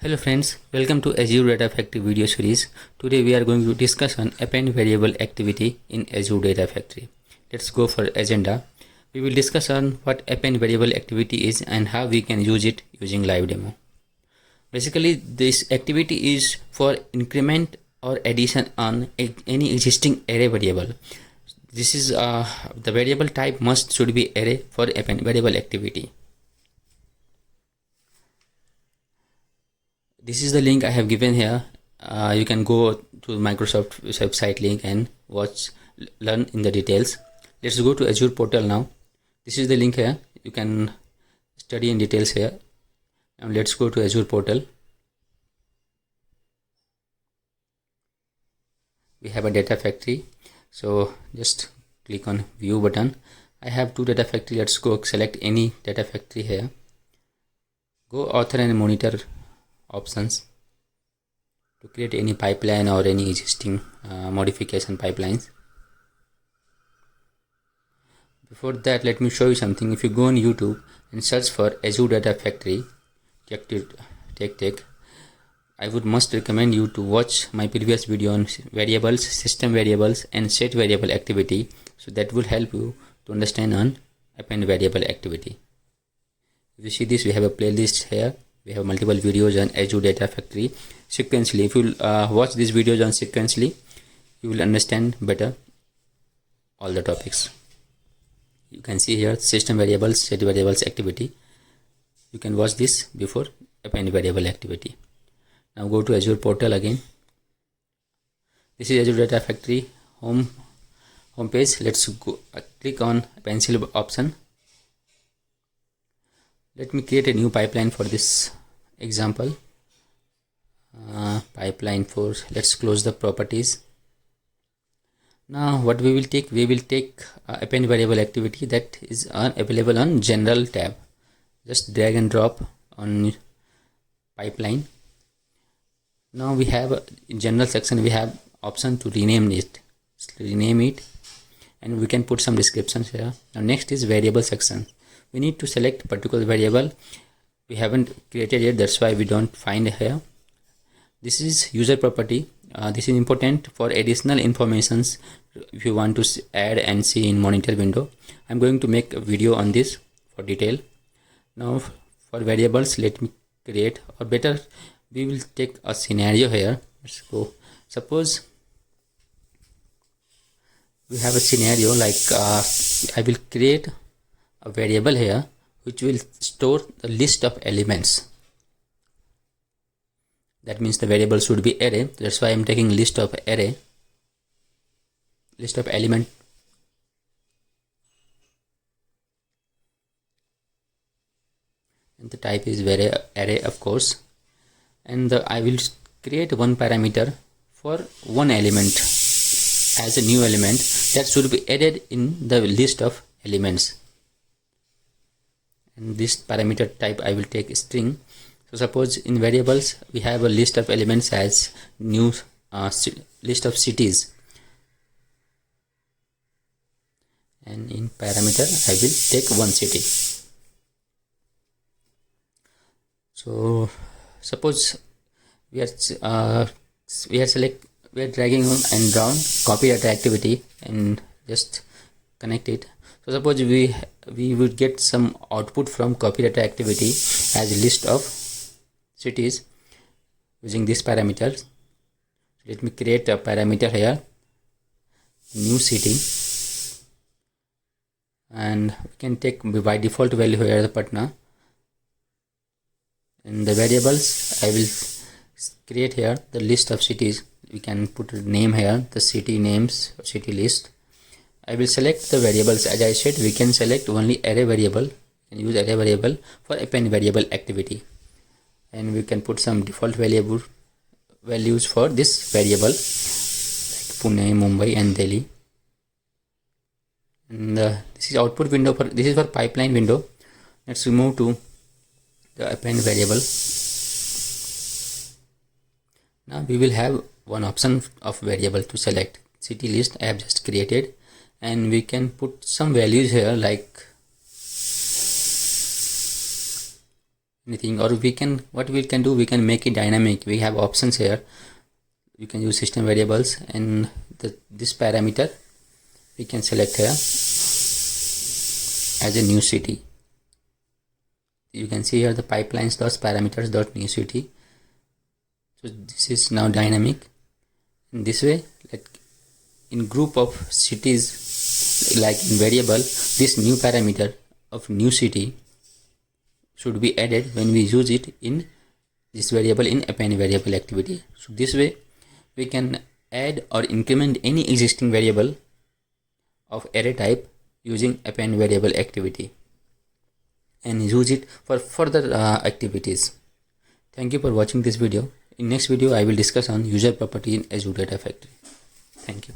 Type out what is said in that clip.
Hello friends, welcome to Azure Data Factory video series. Today we are going to discuss on append variable activity in Azure Data Factory. Let's go for agenda. We will discuss on what append variable activity is and how we can use it using live demo. Basically, this activity is for increment or addition on any existing array variable. This is the variable type should be array for append variable activity. This is the link I have given here. You can go to Microsoft website link and learn in the details. Let's go to Azure portal now. This is the link here. You can study in details here. Now let's go to Azure portal. We have a data factory. So just click on view button. I have two data factory. Let's go select any data factory here. Go author and monitor options to create any pipeline or any existing modification pipelines. Before that, let me show you something. If you go on YouTube and search for Azure Data Factory Tech, I would must recommend you to watch my previous video on variables, system variables and set variable activity. So that will help you to understand on append variable activity. If you see this, we have a playlist here. We have multiple videos on Azure Data Factory sequentially. If you watch these videos on sequentially, you will understand better all the topics. You can see here system variables, set variables activity. You can watch this before append variable activity. Now go to Azure portal again. This is Azure Data Factory home page. Let's go click on pencil option. Let me create a new pipeline for this example. Pipeline 4. Let's close the properties. Now what we will take append variable activity that is available on general tab. Just drag and drop on pipeline. Now we have in general section, we have option to rename it, and we can put some descriptions here. Now next is variable section. We need to select particular variable. We haven't created yet, that's why we don't find here. This is user property. This is important for additional informations if you want to add and see in monitor window. I'm going to make a video on this for detail. Now for variables, let me create, or better, we will take a scenario here. Let's go. Suppose we have a scenario like I will create a variable here which will store the list of elements. That means the variable should be array. That's why I'm taking list of element, and the type is array of course, and I will create one parameter for one element as a new element that should be added in the list of elements. And this parameter type I will take string. So suppose in variables we have a list of elements as new list of cities, and in parameter I will take one city. So suppose we are dragging on and down copy data activity and just connect it. So suppose we would get some output from copy data activity as a list of cities using this parameter. Let me create a parameter here, new city, and we can take by default value here the Patna. In the variables I will create here the list of cities. We can put a name here, the city names, city list. I will select the variables. As I said, we can select only array variable and use array variable for append variable activity, and we can put some default values for this variable like Pune, Mumbai and Delhi. And this is output window this is for pipeline window. Let's move to the append variable. Now we will have one option of variable to select. City list I have just created, and we can put some values here like anything, or what we can do, we can make it dynamic. We have options here. You can use system variables, and this parameter we can select here as a new city. You can see here the pipelines dot parameters dot new city. So this is now dynamic. In this way, like in group of cities, like in variable, this new parameter of new city should be added when we use it in this variable in append variable activity. So this way we can add or increment any existing variable of array type using append variable activity and use it for further activities. Thank you for watching this video. In next video I will discuss on user property in Azure Data Factory. Thank you.